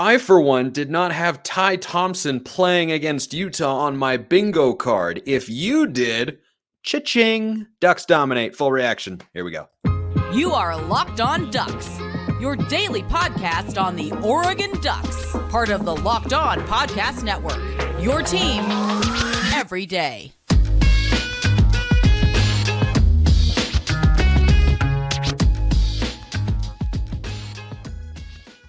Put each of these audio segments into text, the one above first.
I, for one, did not have Ty Thompson playing against Utah on my bingo card. If you did, cha-ching. Ducks dominate. Full reaction. Here we go. You are Locked On Ducks, your daily podcast on the Oregon Ducks, part of the Locked On Podcast Network, your team every day.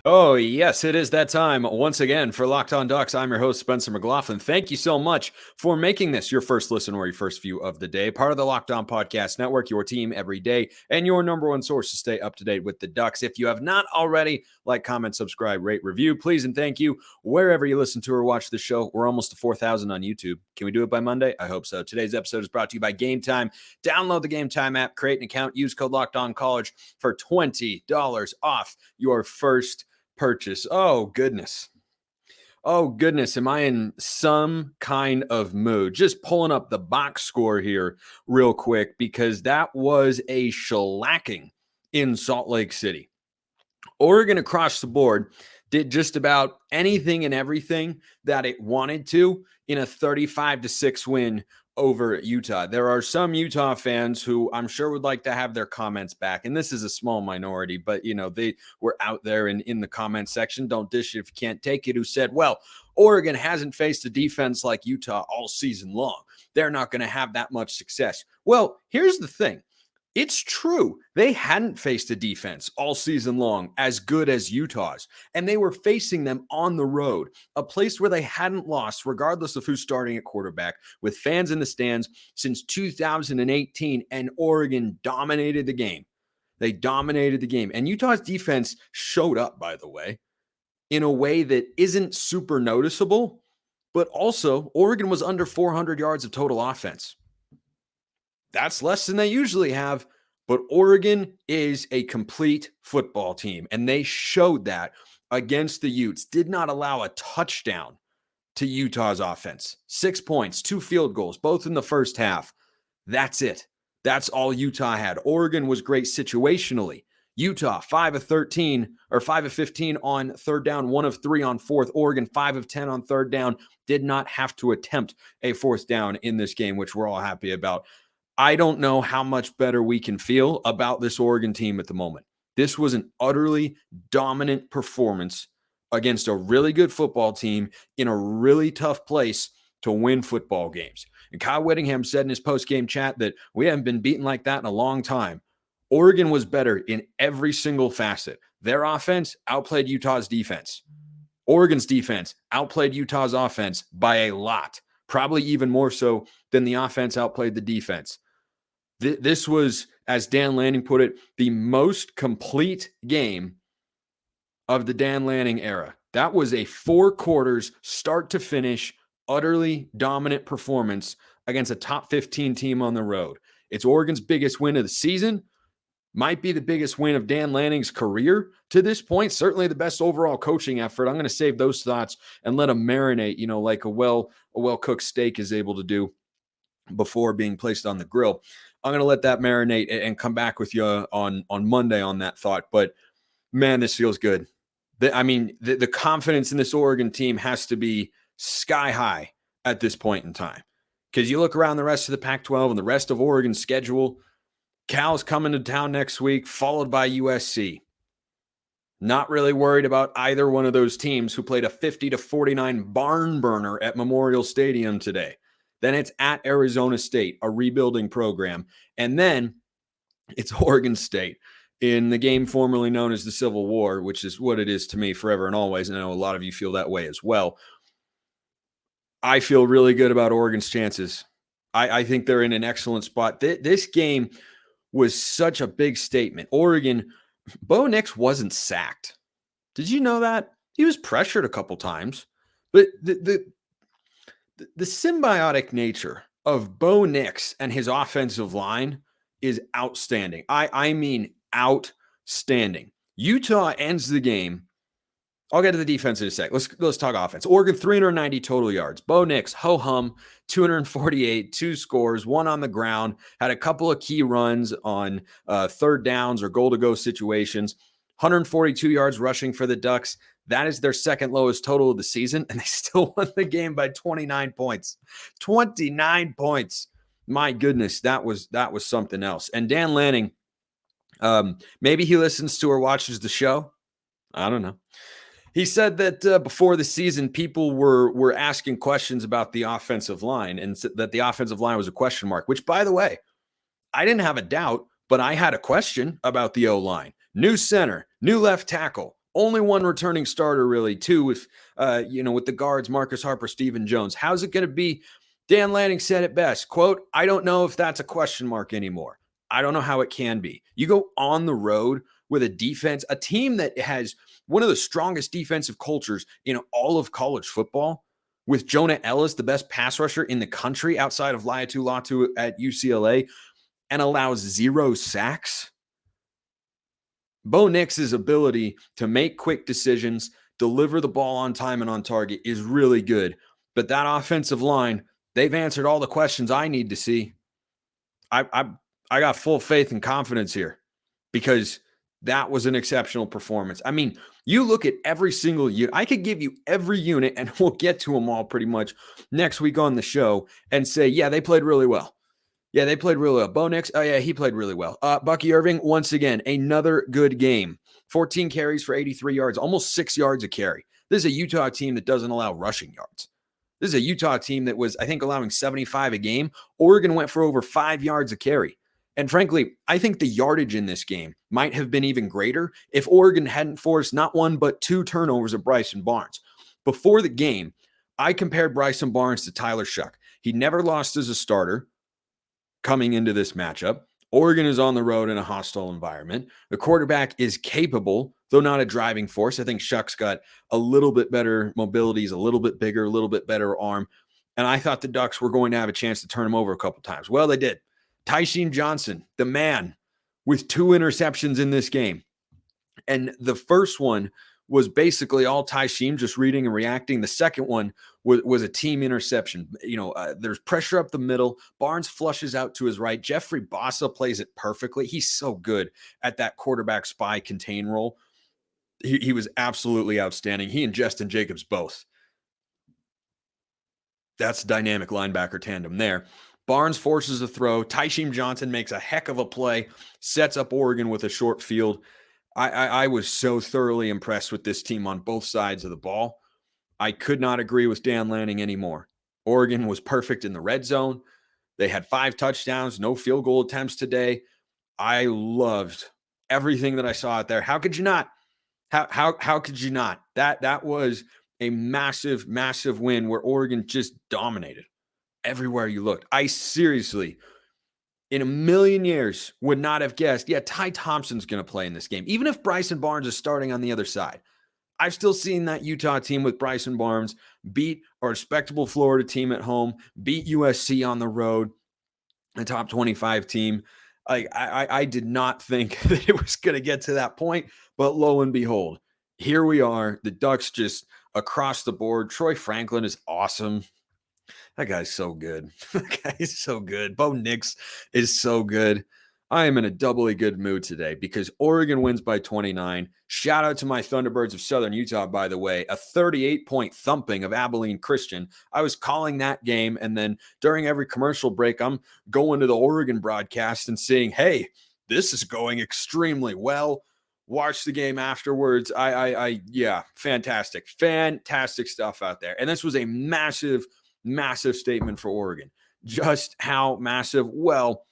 Oh, yes, it is that time once again for Locked On Ducks. I'm your host, Spencer McLaughlin. Thank you so much for making this your first listen or your first view of the day. Part of the Locked On Podcast Network, your team every day, and your number one source to stay up to date with the Ducks. If you have not already, like, comment, subscribe, rate, review, please, and thank you. Wherever you listen to or watch the show, we're almost to 4,000 on YouTube. Can we do it by Monday? I hope so. Today's episode is brought to you by Game Time. Download the Game Time app, create an account, use code LOCKEDONCollege for $20 off your first purchase. Oh goodness. Am I in some kind of mood? Just pulling up the box score here real quick because that was a shellacking in Salt Lake City. Oregon across the board did just about anything and everything that it wanted to in a 35-6 win over Utah. There are some Utah fans who I'm sure would like to have their comments back. And this is a small minority, but they were out there in the comment section. Don't dish it if you can't take it. Who said, well, Oregon hasn't faced a defense like Utah all season long. They're not going to have that much success. Well, here's the thing. It's true. They hadn't faced a defense all season long as good as Utah's, and they were facing them on the road, a place where they hadn't lost, regardless of who's starting at quarterback, with fans in the stands since 2018, and Oregon dominated the game. They dominated the game, and Utah's defense showed up, by the way, in a way that isn't super noticeable, but also Oregon was under 400 yards of total offense. That's less than they usually have, but Oregon is a complete football team, and they showed that against the Utes. Did not allow a touchdown to Utah's offense. 6 points, 2 field goals, both in the first half. That's it. That's all Utah had. Oregon was great situationally. Utah, 5 of 13 or 5 of 15 on third down, 1 of 3 on fourth. Oregon, 5 of 10 on third down. Did not have to attempt a fourth down in this game, which we're all happy about. I don't know how much better we can feel about this Oregon team at the moment. This was an utterly dominant performance against a really good football team in a really tough place to win football games. And Kyle Whittingham said in his post-game chat that we haven't been beaten like that in a long time. Oregon was better in every single facet. Their offense outplayed Utah's defense. Oregon's defense outplayed Utah's offense by a lot, probably even more so than the offense outplayed the defense. This was, as Dan Lanning put it, the most complete game of the Dan Lanning era. That was a 4 quarters, start to finish, utterly dominant performance against a top 15 team on the road. It's Oregon's biggest win of the season. Might be the biggest win of Dan Lanning's career to this point. Certainly the best overall coaching effort. I'm going to save those thoughts and let them marinate, like a well-cooked steak is able to do before being placed on the grill. I'm going to let that marinate and come back with you on Monday on that thought. But, man, this feels good. The confidence in this Oregon team has to be sky high at this point in time. Because you look around the rest of the Pac-12 and the rest of Oregon's schedule, Cal's coming to town next week, followed by USC. Not really worried about either one of those teams who played a 50-49 barn burner at Memorial Stadium today. Then it's at Arizona State, a rebuilding program. And then it's Oregon State in the game formerly known as the Civil War, which is what it is to me forever and always. And I know a lot of you feel that way as well. I feel really good about Oregon's chances. I think they're in an excellent spot. This game was such a big statement. Oregon, Bo Nix wasn't sacked. Did you know that? He was pressured a couple times. But the symbiotic nature of Bo Nix and his offensive line is outstanding. I mean outstanding. Utah ends the game. I'll get to the defense in a sec. Let's talk offense. Oregon, 390 total yards. Bo Nix, ho-hum, 248, 2 scores, 1 on the ground, had a couple of key runs on third downs or goal-to-go situations. 142 yards rushing for the Ducks. That is their second lowest total of the season, and they still won the game by 29 points. 29 points. My goodness, that was something else. And Dan Lanning, maybe he listens to or watches the show. I don't know. He said that before the season, people were asking questions about the offensive line and that the offensive line was a question mark, which, by the way, I didn't have a doubt, but I had a question about the O-line. New center, new left tackle, only one returning starter, really, two with the guards, Marcus Harper, Stephen Jones. How's it going to be? Dan Lanning said it best, quote, "I don't know if that's a question mark anymore. I don't know how it can be." You go on the road with a defense, a team that has one of the strongest defensive cultures in all of college football, with Jonah Ellis, the best pass rusher in the country outside of Laiatu Latu at UCLA, and allows 0 sacks. Bo Nix's ability to make quick decisions, deliver the ball on time and on target is really good. But that offensive line, they've answered all the questions I need to see. I got full faith and confidence here because that was an exceptional performance. I mean, you look at every single unit. I could give you every unit, and we'll get to them all pretty much next week on the show and say, yeah, they played really well. Yeah, they played really well. Bo Nix, oh yeah, he played really well. Bucky Irving, once again, another good game. 14 carries for 83 yards, almost 6 yards a carry. This is a Utah team that doesn't allow rushing yards. This is a Utah team that was, I think, allowing 75 a game. Oregon went for over 5 yards a carry. And frankly, I think the yardage in this game might have been even greater if Oregon hadn't forced not one but 2 turnovers of Bryson Barnes. Before the game, I compared Bryson Barnes to Tyler Shuck. He never lost as a starter coming into this matchup. Oregon is on the road in a hostile environment. The quarterback is capable, though not a driving force. I think Shuck's got a little bit better mobility, he's a little bit bigger, a little bit better arm. And I thought the Ducks were going to have a chance to turn him over a couple times. Well, they did. Tysheem Johnson, the man, with 2 interceptions in this game. And the first one was basically all Tysheem just reading and reacting. The second one was a team interception. There's pressure up the middle. Barnes flushes out to his right. Jeffrey Bossa plays it perfectly. He's so good at that quarterback spy contain role. He was absolutely outstanding. He and Justin Jacobs both. That's a dynamic linebacker tandem there. Barnes forces a throw. Tysheem Johnson makes a heck of a play, sets up Oregon with a short field. I was so thoroughly impressed with this team on both sides of the ball. I could not agree with Dan Lanning anymore. Oregon was perfect in the red zone. They had 5 touchdowns, no field goal attempts today. I loved everything that I saw out there. How could you not? How could you not? That was a massive, massive win where Oregon just dominated everywhere you looked. I seriously, in a million years, would not have guessed, yeah, Ty Thompson's going to play in this game. Even if Bryson Barnes is starting on the other side. I've still seen that Utah team with Bryson Barnes beat a respectable Florida team at home, beat USC on the road, a top 25 team. I did not think that it was going to get to that point, but lo and behold, here we are. The Ducks just across the board. Troy Franklin is awesome. That guy's so good. That guy is so good. Bo Nix is so good. I am in a doubly good mood today because Oregon wins by 29. Shout out to my Thunderbirds of Southern Utah, by the way. A 38-point thumping of Abilene Christian. I was calling that game, and then during every commercial break, I'm going to the Oregon broadcast and saying, hey, this is going extremely well. Watch the game afterwards. Yeah, fantastic. Fantastic stuff out there. And this was a massive statement for Oregon. Just how massive? Well,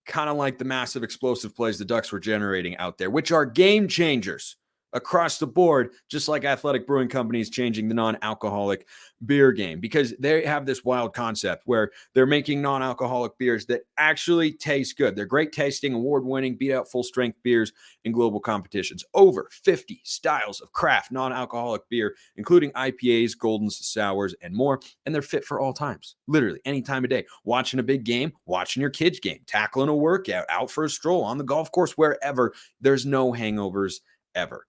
kind of like the massive explosive plays the Ducks were generating out there, which are game changers across the board, just like Athletic Brewing Company is changing the non-alcoholic beer game, because they have this wild concept where they're making non-alcoholic beers that actually taste good. They're great tasting, award-winning, beat-out full-strength beers in global competitions. Over 50 styles of craft non-alcoholic beer, including IPAs, Goldens, Sours, and more, and they're fit for all times, literally any time of day. Watching a big game, watching your kids' game, tackling a workout, out for a stroll, on the golf course, wherever, there's no hangovers ever.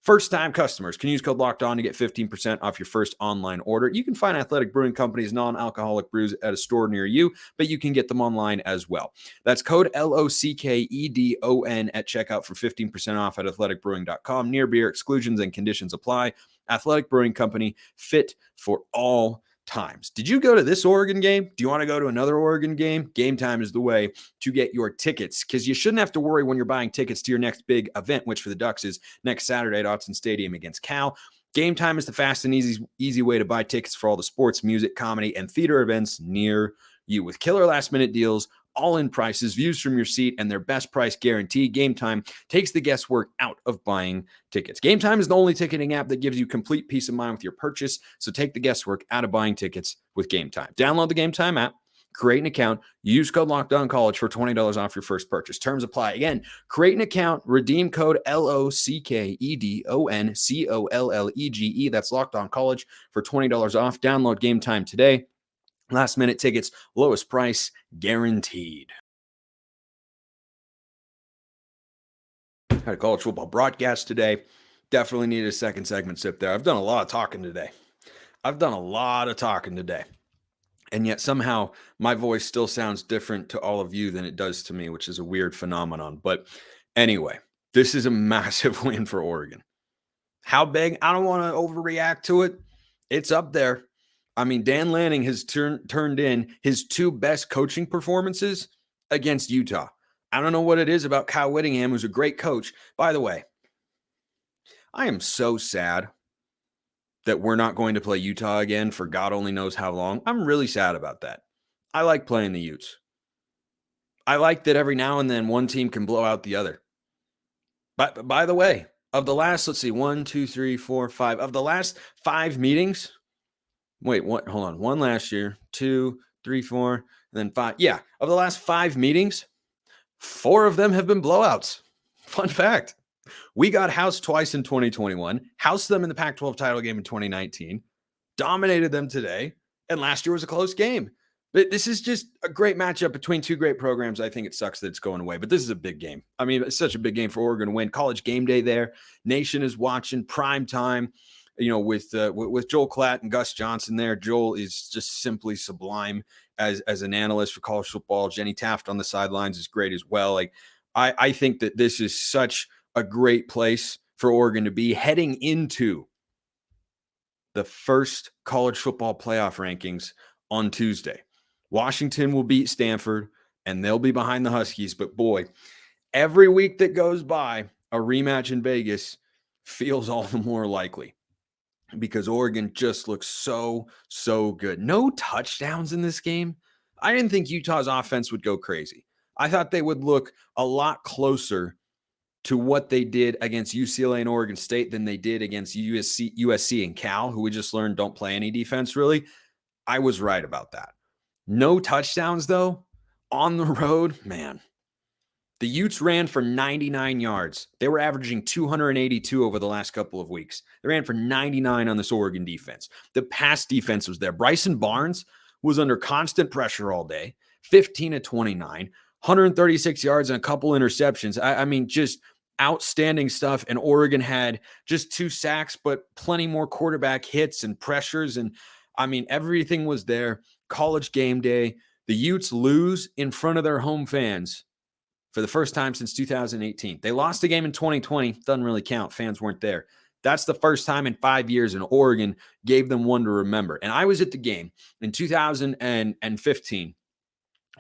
First-time customers can use code Locked On to get 15% off your first online order. You can find Athletic Brewing Company's non-alcoholic brews at a store near you, but you can get them online as well. That's code LOCKEDON at checkout for 15% off at athleticbrewing.com. Near beer, exclusions and conditions apply. Athletic Brewing Company, fit for all times. Did you go to this Oregon game? Do you want to go to another Oregon game? Game Time is the way to get your tickets, because you shouldn't have to worry when you're buying tickets to your next big event, which for the Ducks is next Saturday at Autzen Stadium against Cal. Game Time is the fast and easy way to buy tickets for all the sports, music, comedy, and theater events near you. With killer last-minute deals, all-in prices, views from your seat, and their best price guarantee, Game Time takes the guesswork out of buying tickets. Game Time is the only ticketing app that gives you complete peace of mind with your purchase, so take the guesswork out of buying tickets with Game Time. Download the Game Time app, create an account, use code LOCKEDONCollege for $20 off your first purchase. Terms apply. Again, create an account, redeem code LOCKEDONCOLLEGE. That's Locked On College for $20 off. Download Game Time today. Last minute tickets, lowest price guaranteed. Had a college football broadcast today. Definitely needed a second segment sip there. I've done a lot of talking today. And yet somehow my voice still sounds different to all of you than it does to me, which is a weird phenomenon. But anyway, this is a massive win for Oregon. How big? I don't want to overreact to it. It's up there. I mean, Dan Lanning has turned in his two best coaching performances against Utah. I don't know what it is about Kyle Whittingham, who's a great coach. By the way, I am so sad that we're not going to play Utah again for God only knows how long. I'm really sad about that. I like playing the Utes. I like that every now and then one team can blow out the other. But by the way, of the last, let's see, 1, 2, 3, 4, 5, of the last 5 meetings, wait, what? Hold on. 1 last year, 2, 3, 4, and then 5. Yeah, of the last 5 meetings, 4 of them have been blowouts. Fun fact. We got housed twice in 2021, housed them in the Pac-12 title game in 2019, dominated them today, and last year was a close game. But this is just a great matchup between two great programs. I think it sucks that it's going away, but this is a big game. I mean, it's such a big game for Oregon to win. College game day there. Nation is watching prime time, with Joel Klatt and Gus Johnson there. Joel is just simply sublime as an analyst for college football. Jenny Taft on the sidelines is great as well. Like, I think that this is such a great place for Oregon to be heading into the first college football playoff rankings on Tuesday. Washington will beat Stanford, and they'll be behind the Huskies. But boy, every week that goes by, a rematch in Vegas feels all the more likely because Oregon just looks so good. No touchdowns in this game. I didn't think Utah's offense would go crazy. I thought they would look a lot closer to what they did against UCLA and Oregon State than they did against USC and Cal, who we just learned don't play any defense really. I was right about that. No touchdowns, though, on the road, man. The Utes ran for 99 yards. They were averaging 282 over the last couple of weeks. They ran for 99 on this Oregon defense. The pass defense was there. Bryson Barnes was under constant pressure all day, 15 of 29, 136 yards and a couple interceptions. I mean, just outstanding stuff. And Oregon had just 2 sacks, but plenty more quarterback hits and pressures. And I mean, everything was there. College game day. The Utes lose in front of their home fans for the first time since 2018. They lost a game in 2020. Doesn't really count. Fans weren't there. That's the first time in 5 years, and Oregon gave them one to remember. And I was at the game in 2015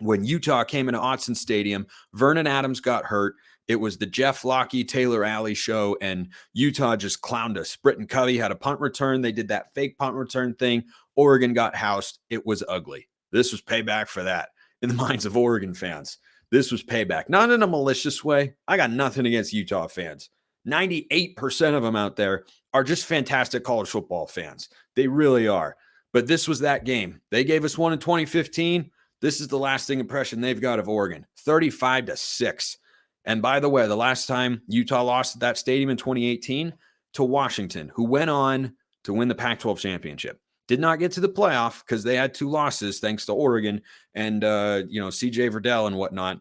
when Utah came into Autzen Stadium. Vernon Adams got hurt. It was the Jeff Locke, Taylor Alley show, and Utah just clowned us. Britton Covey had a punt return. They did that fake punt return thing. Oregon got housed. It was ugly. This was payback for that in the minds of Oregon fans. This was payback. Not in a malicious way. I got nothing against Utah fans. 98% of them out there are just fantastic college football fans. They really are. But this was that game. They gave us one in 2015. This is the lasting impression they've got of Oregon. 35-6. And by the way, the last time Utah lost at that stadium in 2018 to Washington, who went on to win the Pac-12 championship. Did not get to the playoff because they had 2 losses thanks to Oregon and, CJ Verdell and whatnot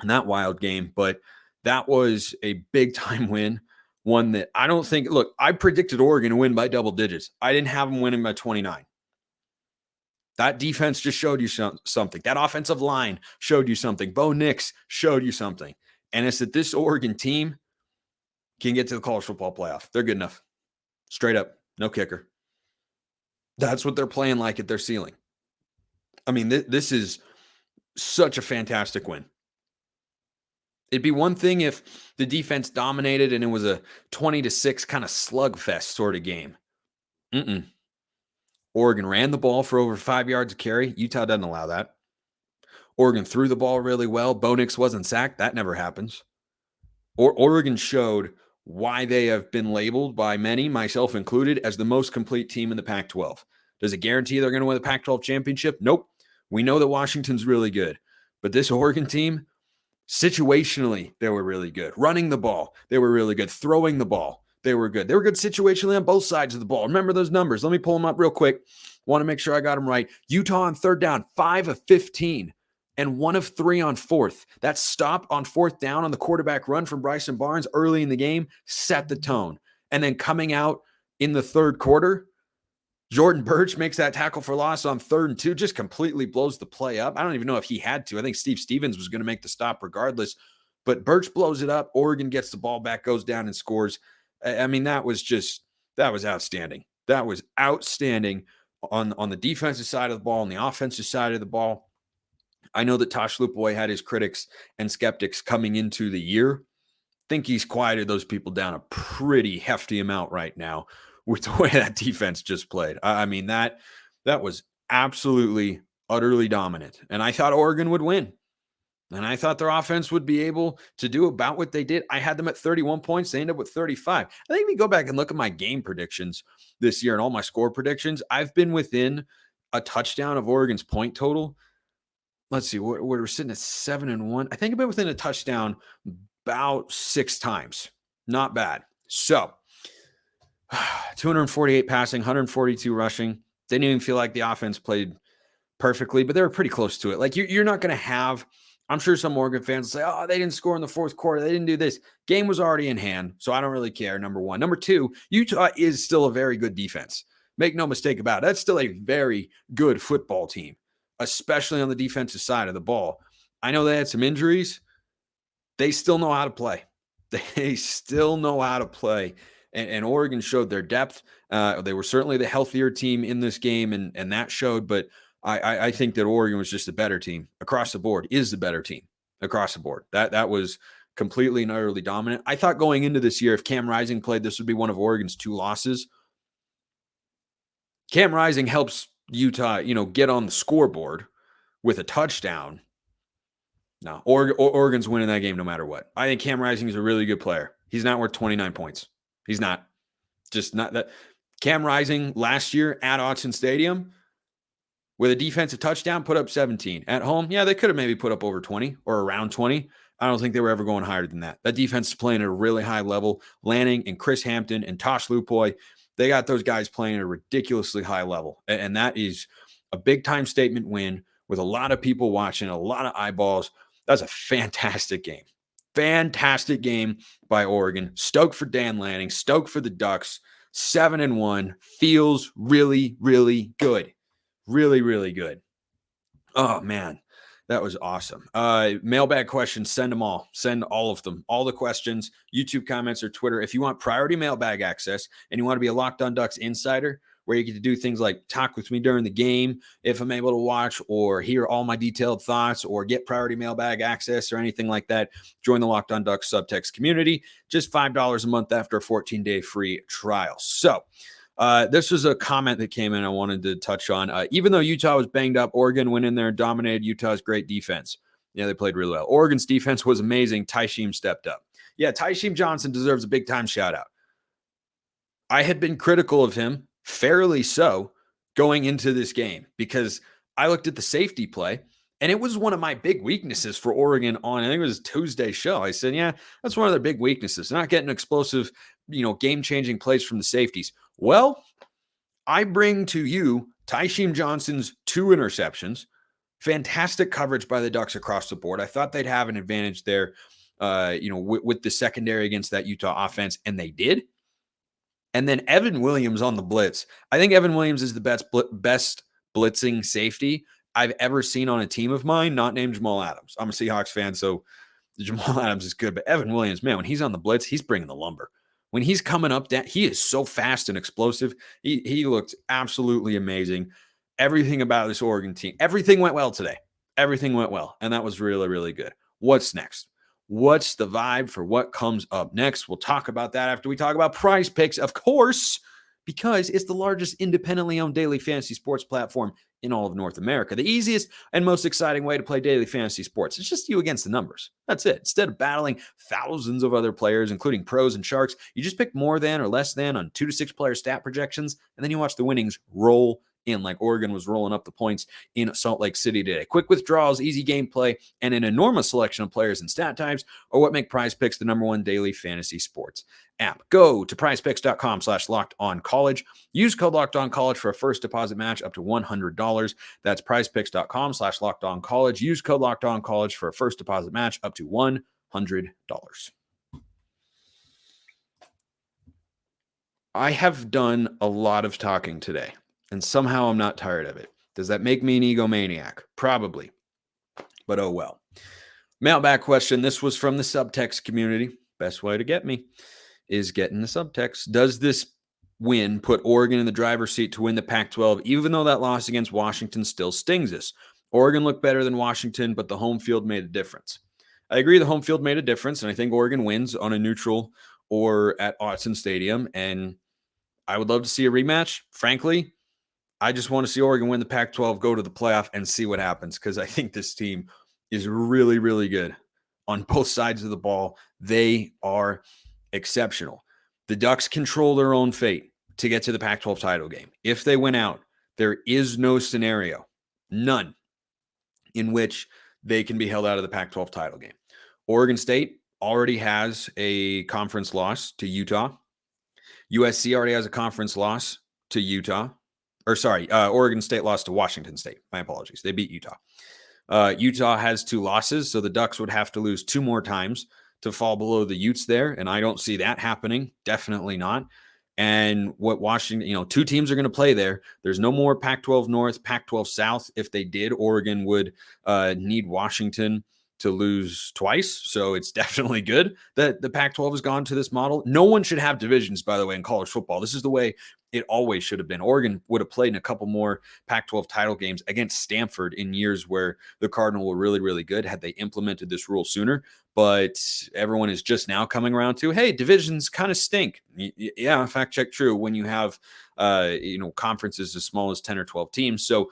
in that wild game. But that was a big-time win. one that I don't think, look, I predicted Oregon to win by double digits. I didn't have them winning by 29. That defense just showed you something. That offensive line showed you something. Bo Nix showed you something. And it's that this Oregon team can get to the college football playoff. They're good enough. Straight up. No kicker. That's what they're playing like at their ceiling. I mean, this is such a fantastic win. It'd be one thing if the defense dominated and it was a 20-6 kind of slugfest sort of game. Oregon ran the ball for over 5 yards of carry. Utah doesn't allow that. Oregon threw the ball really well. Bo Nix wasn't sacked. That never happens. Oregon showed why they have been labeled by many, myself included, as the most complete team in the Pac-12. Does it guarantee they're going to win the Pac-12 championship? Nope. We know that Washington's really good. But this Oregon team, situationally, they were really good. Running the ball, they were really good. Throwing the ball, they were good. They were good situationally on both sides of the ball. Remember those numbers. Let me pull them up real quick. Want to make sure I got them right. Utah on third down, 5 of 15 and 1 of 3 on fourth. That stop on fourth down on the quarterback run from Bryson Barnes early in the game set the tone. And then coming out in the third quarter, Jordan Birch makes that tackle for loss on 3rd and 2, just completely blows the play up. I don't even know if he had to. I think Steve Stevens was going to make the stop regardless, but Birch blows it up. Oregon gets the ball back, goes down and scores. I mean, that was outstanding. That was outstanding on the defensive side of the ball, on the offensive side of the ball. I know that Tosh Lupoy had his critics and skeptics coming into the year. I think he's quieted those people down a pretty hefty amount right now with the way that defense just played. I mean, that was absolutely, utterly dominant. And I thought Oregon would win. And I thought their offense would be able to do about what they did. I had them at 31 points. They ended up with 35. I think if you go back and look at my game predictions this year and all my score predictions, I've been within a touchdown of Oregon's point total. Let's see, we're sitting at 7-1. I think I've been within a touchdown about 6 times. Not bad. So 248 passing, 142 rushing. Didn't even feel like the offense played perfectly, but they were pretty close to it. Like you're not going to have, I'm sure some Oregon fans will say, oh, they didn't score in the fourth quarter. They didn't do this. Game was already in hand, so I don't really care, number one. Number two, Utah is still a very good defense. Make no mistake about it. That's still a very good football team, especially on the defensive side of the ball. I know they had some injuries. They still know how to play. They still know how to play. And Oregon showed their depth. They were certainly the healthier team in this game, and that showed. But I think that Oregon was just a better team across the board, is the better team across the board. That was completely and utterly dominant. I thought going into this year, if Cam Rising played, this would be one of Oregon's 2 losses. Cam Rising helps Utah, get on the scoreboard with a touchdown. No, Oregon's winning that game no matter what. I think Cam Rising is a really good player. He's not worth 29 points. He's not. Just not that. Cam Rising last year at Autzen Stadium with a defensive touchdown put up 17. At home, yeah, they could have maybe put up over 20 or around 20. I don't think they were ever going higher than that. That defense is playing at a really high level. Lanning and Chris Hampton and Tosh Lupoy, they got those guys playing at a ridiculously high level. And that is a big-time statement win with a lot of people watching, a lot of eyeballs. That's a fantastic game. Fantastic game by Oregon. Stoked for Dan Lanning. Stoked for the Ducks. 7-1. Feels really, really good. Really, really good. Oh, man. That was awesome. Mailbag questions, send them all. Send all of them. All the questions, YouTube comments or Twitter. If you want priority mailbag access and you want to be a Locked On Ducks insider, where you get to do things like talk with me during the game if I'm able to watch, or hear all my detailed thoughts, or get priority mailbag access or anything like that, join the Locked On Ducks SUBTEXT community. Just $5 a month after a 14-day free trial. So this was a comment that came in I wanted to touch on. Even though Utah was banged up, Oregon went in there and dominated Utah's great defense. Yeah, they played really well. Oregon's defense was amazing. Tysheem stepped up. Yeah, Tysheem Johnson deserves a big-time shout-out. I had been critical of him, fairly so, going into this game, because I looked at the safety play, and it was one of my big weaknesses for Oregon on, I think it was Tuesday's show. I said, yeah, that's one of their big weaknesses. They're not getting explosive, game-changing plays from the safeties. Well, I bring to you Tysheem Johnson's 2 interceptions, fantastic coverage by the Ducks across the board. I thought they'd have an advantage there. with the secondary against that Utah offense, and they did. And then Evan Williams on the blitz. I think Evan Williams is the best blitzing safety I've ever seen on a team of mine, not named Jamal Adams. I'm a Seahawks fan, so Jamal Adams is good. But Evan Williams, man, when he's on the blitz, he's bringing the lumber. When he's coming up, he is so fast and explosive. He looked absolutely amazing. Everything about this Oregon team, everything went well today. Everything went well, and that was really, really good. What's next? What's the vibe for what comes up next? We'll talk about that after we talk about Prize Picks, of course, because it's the largest independently owned daily fantasy sports platform in all of North America. The easiest and most exciting way to play daily fantasy sports. It's just you against the numbers. That's it. Instead of battling thousands of other players, including pros and sharks, you just pick more than or less than on 2 to 6 player stat projections, and then you watch the winnings roll in, like Oregon was rolling up the points in Salt Lake City today. Quick withdrawals, easy gameplay, and an enormous selection of players and stat types are what make Prize Picks the #1 daily fantasy sports app. Go to prizepicks.com/lockedoncollege. Use code lockedoncollege for a first deposit match up to $100. That's prizepicks.com/lockedoncollege. Use code lockedoncollege for a first deposit match up to $100. I have done a lot of talking today, and somehow I'm not tired of it. Does that make me an egomaniac? Probably. But oh well. Mailbag question. This was from the SUBTEXT community. Best way to get me is getting the subtext. Does this win put Oregon in the driver's seat to win the Pac-12, even though that loss against Washington still stings us? Oregon looked better than Washington, but the home field made a difference. I agree the home field made a difference, and I think Oregon wins on a neutral or at Autzen Stadium, and I would love to see a rematch. Frankly, I just want to see Oregon win the Pac-12, go to the playoff, and see what happens, because I think this team is really, really good on both sides of the ball. They are exceptional. The Ducks control their own fate to get to the Pac-12 title game. If they win out, there is no scenario, none, in which they can be held out of the Pac-12 title game. Oregon State already has a conference loss to Utah. USC already has a conference loss to Utah. Oregon State lost to Washington State. My apologies. They beat Utah. Utah has 2 losses, so the Ducks would have to lose 2 more times to fall below the Utes there, and I don't see that happening. Definitely not. And what Washington, 2 teams are going to play there. There's no more Pac-12 North, Pac-12 South. If they did, Oregon would need Washington to lose twice. So it's definitely good that the Pac-12 has gone to this model. No one should have divisions, by the way, in college football. This is the way it always should have been. Oregon would have played in a couple more Pac-12 title games against Stanford in years where the Cardinal were really, really good had they implemented this rule sooner. But everyone is just now coming around to, hey, divisions kind of stink. Yeah, fact check true when you have, conferences as small as 10 or 12 teams. So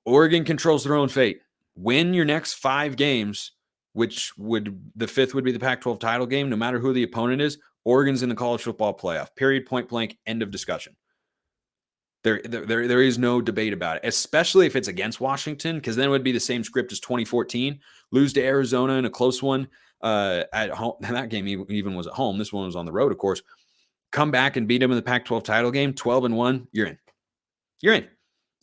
Oregon controls their own fate. Win your next 5 games, which the 5th would be the Pac-12 title game, no matter who the opponent is. Oregon's in the college football playoff. Period, point blank, end of discussion. There is no debate about it, especially if it's against Washington, because then it would be the same script as 2014. Lose to Arizona in a close one at home. And that game even was at home. This one was on the road, of course. Come back and beat them in the Pac-12 title game, 12-1, you're in. You're in.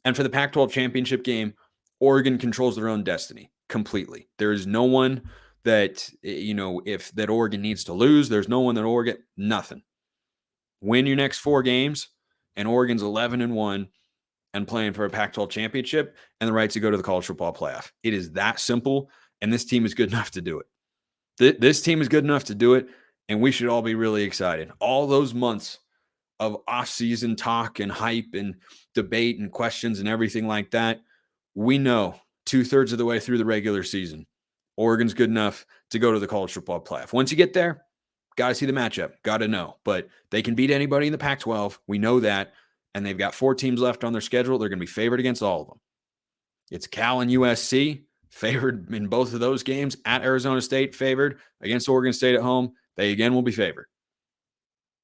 And for the Pac-12 championship game, Oregon controls their own destiny completely. There is no one that, that Oregon needs to lose. There's no one that Oregon, nothing. Win your next 4 games, and Oregon's 11-1 and playing for a Pac-12 championship and the right to go to the college football playoff. It is that simple, and this team is good enough to do it. This team is good enough to do it, and we should all be really excited. All those months of off-season talk and hype and debate and questions and everything like that, we know 2/3 of the way through the regular season, Oregon's good enough to go to the college football playoff. Once you get there, got to see the matchup, got to know. But they can beat anybody in the Pac-12. We know that. And they've got 4 teams left on their schedule. They're going to be favored against all of them. It's Cal and USC, favored in both of those games. At Arizona State, favored. Against Oregon State at home, they again will be favored.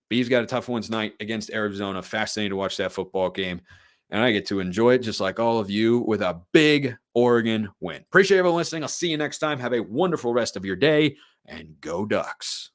B's got a tough one tonight against Arizona. Fascinating to watch that football game. And I get to enjoy it just like all of you with a big Oregon win. Appreciate everyone listening. I'll see you next time. Have a wonderful rest of your day, and go Ducks.